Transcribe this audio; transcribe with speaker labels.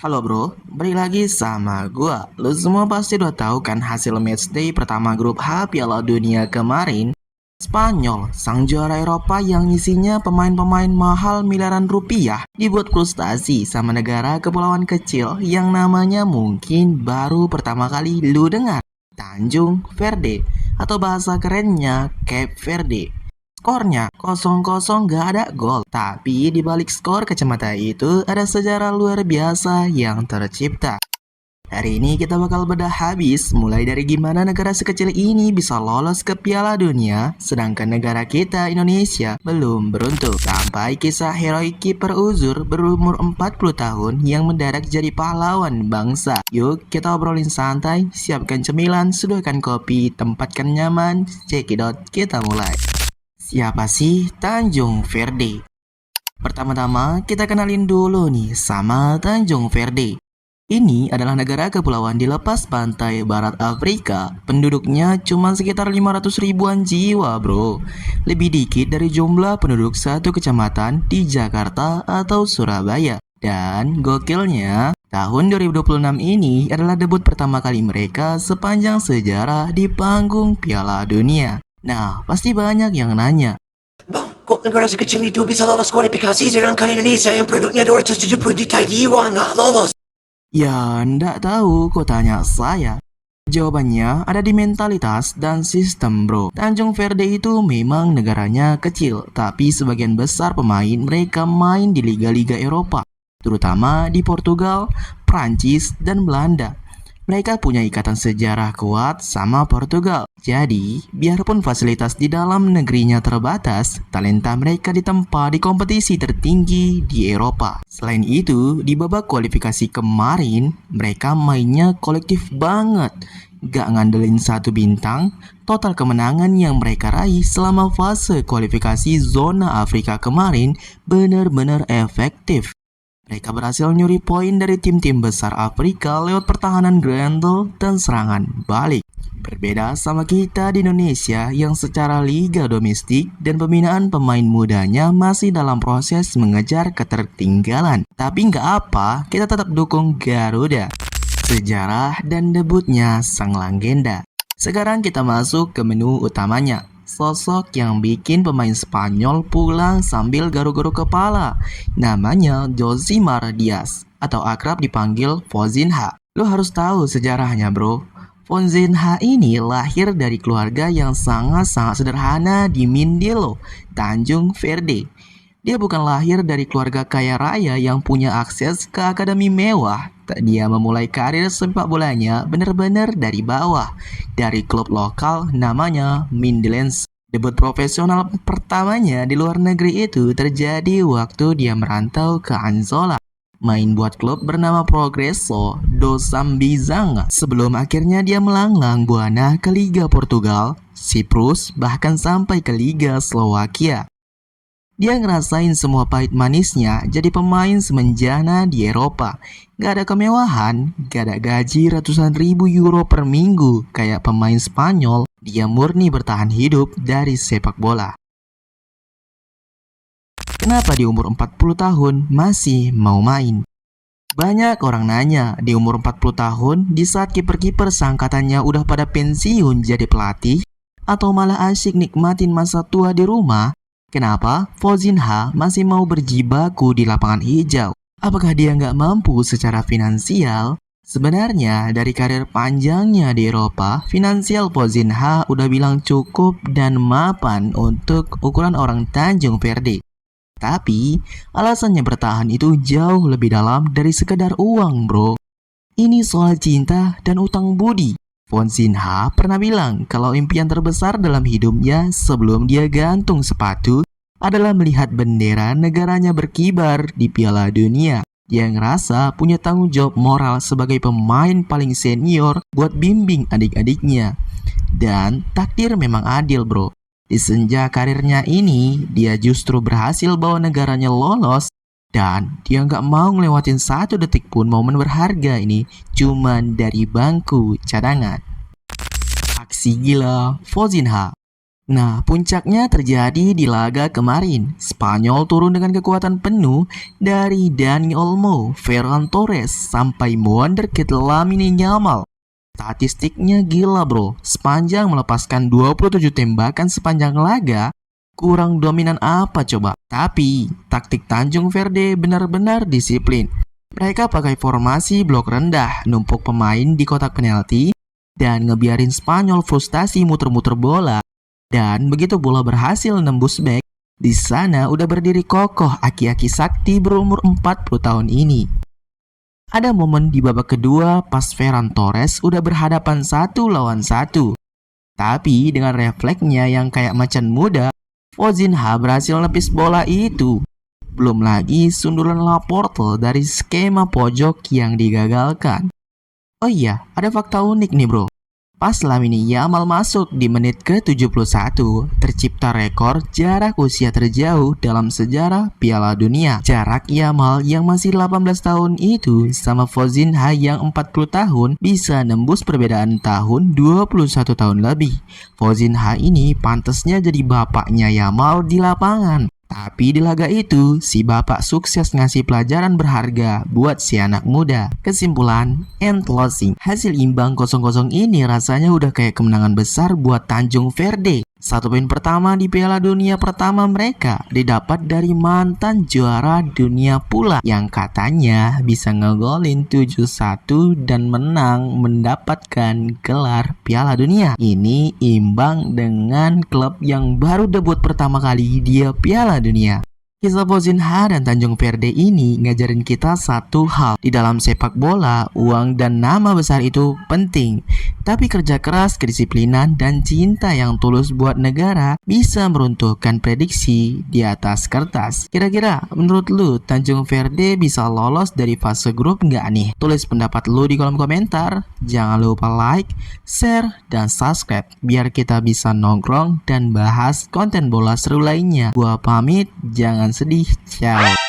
Speaker 1: Halo bro, balik lagi sama gua. Lu semua pasti udah tahu kan hasil matchday pertama grup H Piala Dunia kemarin. Spanyol, sang juara Eropa yang isinya pemain-pemain mahal miliaran rupiah, dibuat frustasi sama negara kepulauan kecil yang namanya mungkin baru pertama kali lu dengar, Tanjung Verde, atau bahasa kerennya Cape Verde. Skornya 0-0, gak ada gol. Tapi di balik skor kacamata itu ada sejarah luar biasa yang tercipta. Hari ini kita bakal bedah habis mulai dari gimana negara sekecil ini bisa lolos ke Piala Dunia, sedangkan negara kita Indonesia belum beruntung. Sampai kisah heroik kiper Uzur berumur 40 tahun yang mendadak jadi pahlawan bangsa. Yuk kita obrolin santai, siapkan cemilan, sediakan kopi, tempatkan nyaman, cekidot, kita mulai. Siapa sih Tanjung Verde? Pertama-tama kita kenalin dulu nih sama Tanjung Verde. Ini adalah negara kepulauan di lepas pantai barat Afrika. Penduduknya cuma sekitar 500 ribuan jiwa bro. Lebih dikit dari jumlah penduduk satu kecamatan di Jakarta atau Surabaya. Dan gokilnya, tahun 2026 ini adalah debut pertama kali mereka sepanjang sejarah di panggung Piala Dunia. Nah, pasti banyak yang nanya,
Speaker 2: Bang, kok negara sekecil itu bisa lolos kualifikasi sedangkan Indonesia yang penduduknya 270 juta jiwa nggak lolos?
Speaker 1: ya ndak tahu kok tanya saya. Jawabannya ada di mentalitas dan sistem bro. Tanjung Verde itu memang negaranya kecil, tapi sebagian besar pemain mereka main di liga-liga Eropa, terutama di Portugal, Prancis, dan Belanda. Mereka punya ikatan sejarah kuat sama Portugal. Jadi, biarpun fasilitas di dalam negerinya terbatas, talenta mereka ditempa di kompetisi tertinggi di Eropa. Selain itu, di babak kualifikasi kemarin, mereka mainnya kolektif banget. Gak ngandelin satu bintang, total kemenangan yang mereka raih selama fase kualifikasi zona Afrika kemarin benar-benar efektif. Mereka berhasil nyuri poin dari tim-tim besar Afrika lewat pertahanan grendel dan serangan balik. Berbeda sama kita di Indonesia yang secara liga domestik dan pembinaan pemain mudanya masih dalam proses mengejar ketertinggalan. Tapi nggak apa, kita tetap dukung Garuda. Sejarah dan debutnya sang legenda. Sekarang kita masuk ke menu utamanya. Sosok yang bikin pemain Spanyol pulang sambil garuk-garuk kepala. Namanya Josimar Diaz, atau akrab dipanggil Fozinha. Lo harus tahu sejarahnya bro. Fozinha ini lahir dari keluarga yang sangat-sangat sederhana di Mindelo, Tanjung Verde. Dia bukan lahir dari keluarga kaya raya yang punya akses ke akademi mewah. Dia memulai karir sepak bolanya benar-benar dari bawah, dari klub lokal namanya Mindlense. Debut profesional pertamanya di luar negeri itu terjadi waktu dia merantau ke Anzola, main buat klub bernama Progresso do Sambizanga, sebelum akhirnya dia melanglang buana ke Liga Portugal, Siprus, bahkan sampai ke Liga Slovakia. Dia ngerasain semua pahit manisnya jadi pemain semenjana di Eropa. Gak ada kemewahan, gak ada gaji ratusan ribu euro per minggu kayak pemain Spanyol. Dia murni bertahan hidup dari sepak bola. Kenapa di umur 40 tahun masih mau main? Banyak orang nanya, di umur 40 tahun di saat kiper-kiper seangkatannya udah pada pensiun jadi pelatih, atau malah asyik nikmatin masa tua di rumah, kenapa Fozinha masih mau berjibaku di lapangan hijau? Apakah dia nggak mampu secara finansial? Sebenarnya dari karir panjangnya di Eropa, finansial Fozinha udah bilang cukup dan mapan untuk ukuran orang Tanjung Verde. Tapi alasannya bertahan itu jauh lebih dalam dari sekedar uang bro. Ini soal cinta dan utang budi. Fozinha pernah bilang kalau impian terbesar dalam hidupnya sebelum dia gantung sepatu adalah melihat bendera negaranya berkibar di Piala Dunia. Dia ngerasa punya tanggung jawab moral sebagai pemain paling senior buat bimbing adik-adiknya. Dan takdir memang adil bro. Di senja karirnya ini, dia justru berhasil bawa negaranya lolos. Dan dia nggak mau ngelewatin satu detik pun momen berharga ini cuman dari bangku cadangan. Aksi gila Fozinha. Nah, puncaknya terjadi di laga kemarin. Spanyol turun dengan kekuatan penuh dari Dani Olmo, Ferran Torres, sampai wonderkid Lamine Yamal. Statistiknya gila bro, sepanjang melepaskan 27 tembakan sepanjang laga, kurang dominan apa coba? Tapi, taktik Tanjung Verde benar-benar disiplin. Mereka pakai formasi blok rendah, numpuk pemain di kotak penalti, dan ngebiarin Spanyol frustasi muter-muter bola. Dan begitu bola berhasil nembus back, di sana udah berdiri kokoh aki-aki sakti berumur 40 tahun ini. Ada momen di babak kedua pas Ferran Torres udah berhadapan 1-1. Tapi dengan refleksnya yang kayak macan muda, Fozinha berhasil nepis bola itu. Belum lagi sundulan Laporte dari skema pojok yang digagalkan. Oh iya, ada fakta unik nih bro. Pas Lamine Yamal masuk di menit ke-71, tercipta rekor jarak usia terjauh dalam sejarah Piala Dunia. Jarak Yamal yang masih 18 tahun itu sama Fozinha yang 40 tahun bisa nembus perbedaan tahun 21 tahun lebih. Fozinha ini pantasnya jadi bapaknya Yamal di lapangan. Tapi di laga itu, si bapak sukses ngasih pelajaran berharga buat si anak muda. Kesimpulan, and closing, hasil imbang 0-0 ini rasanya udah kayak kemenangan besar buat Tanjung Verde. 1 poin pertama di Piala Dunia pertama mereka didapat dari mantan juara dunia pula yang katanya bisa ngegolin 7-1 dan menang mendapatkan gelar Piala Dunia. Ini imbang dengan klub yang baru debut pertama kali di Piala Dunia. Kisah Fozinha dan Tanjung Verde ini ngajarin kita satu hal. Di dalam sepak bola, uang dan nama besar itu penting. Tapi kerja keras, kedisiplinan, dan cinta yang tulus buat negara bisa meruntuhkan prediksi di atas kertas. Kira-kira menurut lu Tanjung Verde bisa lolos dari fase grup nggak nih? Tulis pendapat lu di kolom komentar. Jangan lupa like, share, dan subscribe biar kita bisa nongkrong dan bahas konten bola seru lainnya. Gua pamit, jangan sedih, ciao.